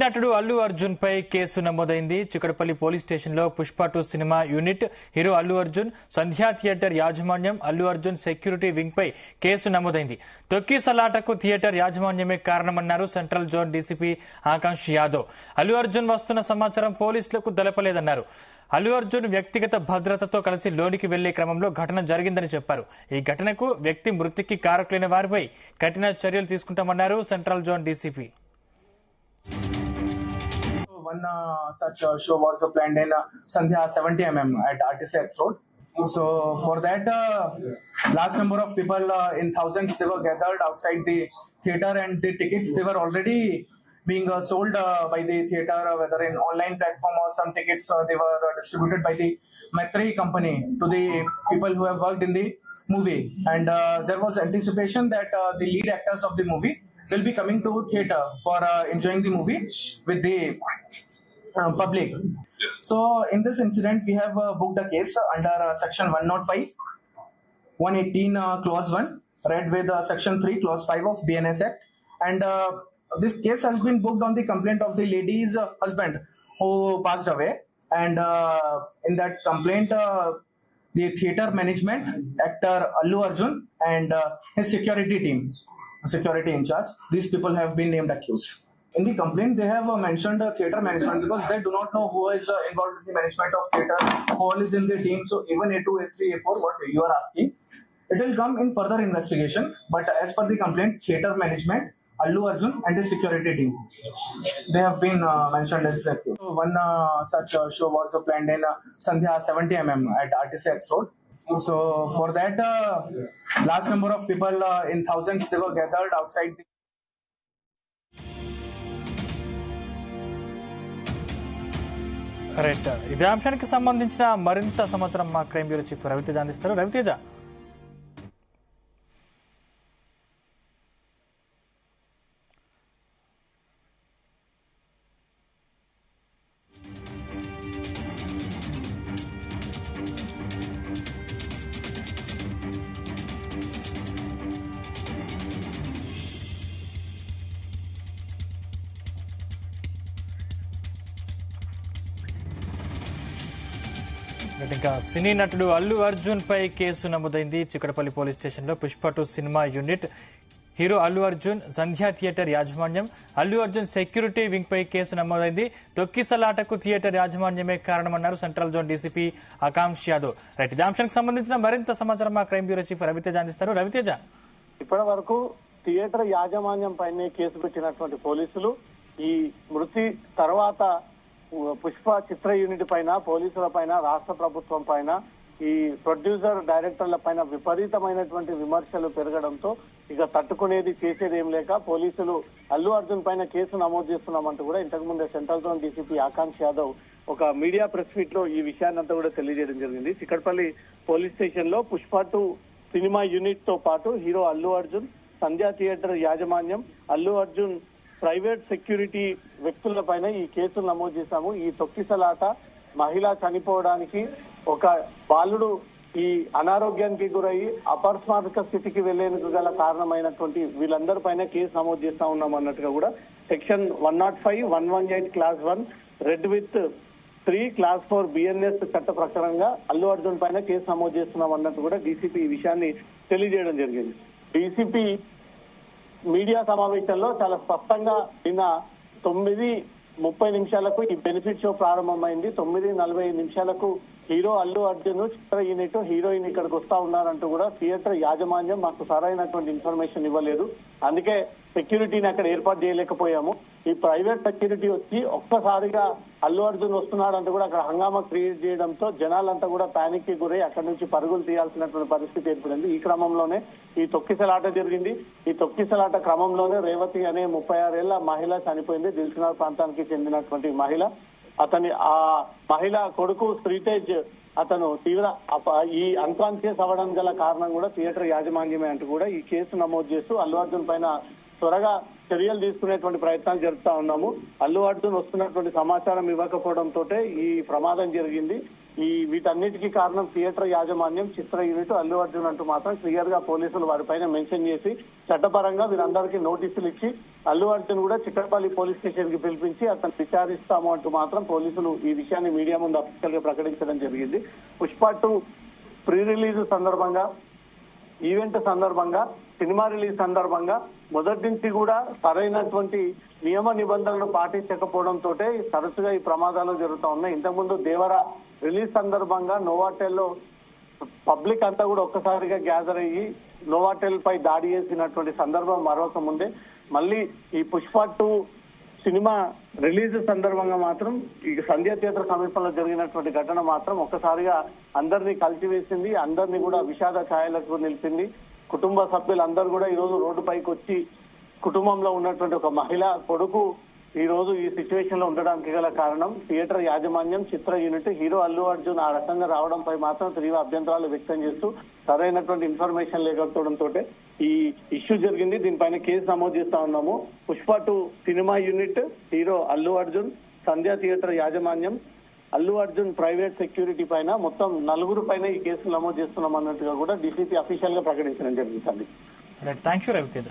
నటుడు అల్లు అర్జున్ పై కేసు నమోదైంది. Chikkadpally police station లో Pushpa 2 cinema unit, hero Allu Arjun, Sandhya theatre యాజమాన్యం, అల్లు అర్జున్ సెక్యూరిటీ వింగ్ పై కేసు నమోదైంది. తొక్కిసలాటకు థియేటర్ యాజమాన్యమే కారణమన్నారు central zone DCP Akanksh Yadav. Allu Arjun వస్తున్న సమాచారం పోలీసులకు తెలపలేదన్నారు. అల్లు అర్జున్ వ్యక్తిగత భద్రతతో కలిసి లోనికి వెళ్లే క్రమంలో ఘటన జరిగిందని చెప్పారు. ఈ ఘటనకు వ్యక్తి మృతికి కారకులైన వారిపై కఠిన చర్యలు తీసుకుంటామన్నారు central zone DCP. One such show was planned in Sandhya 70 mm at RTC X Road. So for that, large number of people in thousands, they were gathered outside the theater, and the tickets, they were already being sold by the theater, whether in online platform or some tickets they were distributed by the Maitri company to the people who have worked in the movie. And there was anticipation that the lead actors of the movie will be coming to theater for enjoying the movie with the public. Yes. So in this incident, we have booked a case under section 105, 118 clause 1, read with section 3 clause 5 of BNS Act. And this case has been booked on the complaint of the lady's husband who passed away. And in that complaint, the theater management, actor Allu Arjun, and his security team, security in charge, these people have been named accused. In the complaint, they have mentioned theater management because they do not know who is involved in the management of theater, who all is in the team. So even A2, A3, A4, what you are asking, it will come in further investigation. But as per the complaint, theater management, Allu Arjun and his security team, they have been mentioned as accused. So one such show was planned in Sandhya 70 mm at RTC X Road. So for that, large number of people in thousands, they were gathered outside the right. ఇదే అంశానికి సంబంధించిన మరింత సమాచారం మా crime bureau chief Raviteja అందిస్తారు. రవితేజ, ఇంకా సినీ నటుడు అల్లు అర్జున్ పై case నమోదైంది. చిక్కడపల్లి పోలీస్ స్టేషన్ లో Pushpa 2 cinema unit, hero Allu Arjun, Sandhya theatre యాజమాన్యం, అల్లు అర్జున్ సెక్యూరిటీ వింగ్ పై కేసు నమోదైంది. తొక్కిసలాటకు థియేటర్ యాజమాన్యమే కారణమన్నారు central zone DCP Akanksh Yadav. Right. ఇదే అంశానికి సంబంధించిన మరింత సమాచారం మా క్రైమ్ బ్యూరో చీఫ్ రవితేజ అందిస్తారు. రవితేజ, ఇప్పటి వరకు థియేటర్ యాజమాన్యం పైనే కేసు పెట్టినటువంటి పోలీసులు ఈ మృతి తర్వాత పుష్ప చిత్ర యూనిట్ పైన, పోలీసుల పైన, రాష్ట్ర ప్రభుత్వం పైన, ఈ ప్రొడ్యూసర్ డైరెక్టర్ల పైన విపరీతమైనటువంటి విమర్శలు పెరగడంతో ఇక తట్టుకునేది చేసేది ఏం లేక పోలీసులు అల్లు అర్జున్ పైన కేసు నమోదు చేస్తున్నామంటూ కూడా ఇంతకు ముందే central zone DCP Akanksh Yadav ఒక మీడియా ప్రెస్ మీట్ లో ఈ విషయాన్నంతా కూడా తెలియజేయడం జరిగింది. చిక్కడపల్లి పోలీస్ స్టేషన్ లో పుష్ప 2 సినిమా యూనిట్ తో పాటు హీరో అల్లు అర్జున్, సంధ్యా థియేటర్ యాజమాన్యం, అల్లు అర్జున్ ప్రైవేట్ సెక్యూరిటీ వ్యక్తుల పైన ఈ కేసులు నమోదు చేశాము. ఈ తొక్కిసలాట, మహిళ చనిపోవడానికి, ఒక బాలుడు ఈ అనారోగ్యానికి గురయ్యి అపస్మారక స్థితికి వెళ్లేందుకు గల కారణమైనటువంటి వీళ్ళందరి పైన కేసు నమోదు చేస్తా ఉన్నాం అన్నట్టుగా కూడా section 105, 118 class 1, red with 3 class 4 BNS చట్ట ప్రకారంగా అల్లు అర్జున్ పైన కేసు నమోదు చేస్తున్నాం అన్నట్టు కూడా డీసీపీ ఈ విషయాన్ని తెలియజేయడం జరిగింది. డీసీపీ మీడియా సమావేశంలో చాలా స్పష్టంగా నిన్న 9:30 ఈ బెనిఫిట్ షో ప్రారంభమైంది. 9:45 హీరో అల్లు అర్జున్, చిత్ర యూనిట్, హీరోయిన్ ఇక్కడికి వస్తా ఉన్నారంటూ కూడా థియేటర్ యాజమాన్యం మాకు సరైనటువంటి ఇన్ఫర్మేషన్ ఇవ్వలేదు. అందుకే సెక్యూరిటీని అక్కడ ఏర్పాటు చేయలేకపోయాము. ఈ ప్రైవేట్ సెక్యూరిటీ వచ్చి ఒక్కసారిగా అల్లు అర్జున్ వస్తున్నాడంటూ కూడా అక్కడ హంగామా క్రియేట్ చేయడంతో జనాలంతా కూడా పానిక్ కి గురై అక్కడి నుంచి పరుగులు తీయాల్సినటువంటి పరిస్థితి ఏర్పడింది. ఈ క్రమంలోనే ఈ తొక్కిసలాట జరిగింది. ఈ తొక్కిసలాట క్రమంలోనే రేవతి అనే 36 ఏళ్ల మహిళ చనిపోయింది. దిల్సుఖ్నగర్ ప్రాంతానికి చెందినటువంటి మహిళ. ఆ మహిళ కొడుకు శ్రీతేజ్ అతను తీవ్ర ఈ అన్కాన్షియస్ అవ్వడం గల కారణం కూడా థియేటర్ యాజమాన్యమే అంటూ కూడా ఈ కేసు నమోదు చేస్తూ అల్లు అర్జున్ పైన త్వరగా చర్యలు తీసుకునేటువంటి ప్రయత్నాలు జరుపుతా ఉన్నాము. అల్లు అర్జున్ వస్తున్నటువంటి సమాచారం ఇవ్వకపోవడంతో ఈ ప్రమాదం జరిగింది. వీటన్నిటికీ కారణం థియేటర్ యాజమాన్యం, చిత్ర యూనిట్, అల్లు అర్జున్ అంటూ మాత్రం క్లియర్ గా పోలీసులు వారిపైన మెన్షన్ చేసి చట్టపరంగా వీరందరికీ నోటీసులు ఇచ్చి అల్లు అర్జున్ కూడా చిక్కడపల్లి పోలీస్ స్టేషన్ కి పిలిపించి అతను విచారిస్తాము అంటూ మాత్రం పోలీసులు ఈ విషయాన్ని మీడియా ముందు అఫీషియల్ గా ప్రకటించడం జరిగింది. పుష్ప 2 ప్రీ రిలీజ్ సందర్భంగా, ఈవెంట్ సందర్భంగా, సినిమా రిలీజ్ సందర్భంగా మొదటి నుంచి కూడా సరైనటువంటి నియమ నిబంధనలు పాటించకపోవడంతో తరచుగా ఈ ప్రమాదాలు జరుగుతూ ఉన్నాయి. ఇంతకుముందు దేవర రిలీజ్ సందర్భంగా నోవాటెల్లో పబ్లిక్ అంతా కూడా ఒక్కసారిగా గ్యాదర్ అయ్యి నోవాటెల్ పై దాడి చేసినటువంటి సందర్భం మరొక ముందే మళ్ళీ ఈ పుష్ప 2 సినిమా రిలీజ్ సందర్భంగా మాత్రం ఈ సంధ్యా థియేటర్ సమీపంలో జరిగినటువంటి ఘటన మాత్రం ఒక్కసారిగా అందరినీ కలిసివేసింది, అందరినీ కూడా విషాద ఛాయలకు నిలిపింది. కుటుంబ సభ్యులందరూ కూడా ఈ రోజు రోడ్డుపైకి వచ్చి కుటుంబంలో ఉన్నటువంటి ఒక మహిళ కొడుకు ఈ రోజు ఈ సిచ్యువేషన్ లో ఉండడానికి గల కారణం థియేటర్ యాజమాన్యం, చిత్ర యూనిట్, హీరో అల్లు అర్జున్ ఆ రకంగా రావడంపై మాత్రం తీవ్ర అభ్యంతరాలు వ్యక్తం చేస్తూ సరైనటువంటి ఇన్ఫర్మేషన్ లేకపోవడంతో ఈ ఇష్యూ జరిగింది. దీనిపైన కేసు నమోదు చేస్తా ఉన్నాము. Pushpa 2 cinema unit, hero Allu Arjun, Sandhya theatre యాజమాన్యం, అల్లు అర్జున్ ప్రైవేట్ సెక్యూరిటీ పైన మొత్తం 4 పైన ఈ కేసులు నమోదు చేస్తున్నాం అన్నట్టుగా కూడా డీసీపీ అఫీషియల్ గా ప్రకటించడం జరిగింది. Thank you Raviteja.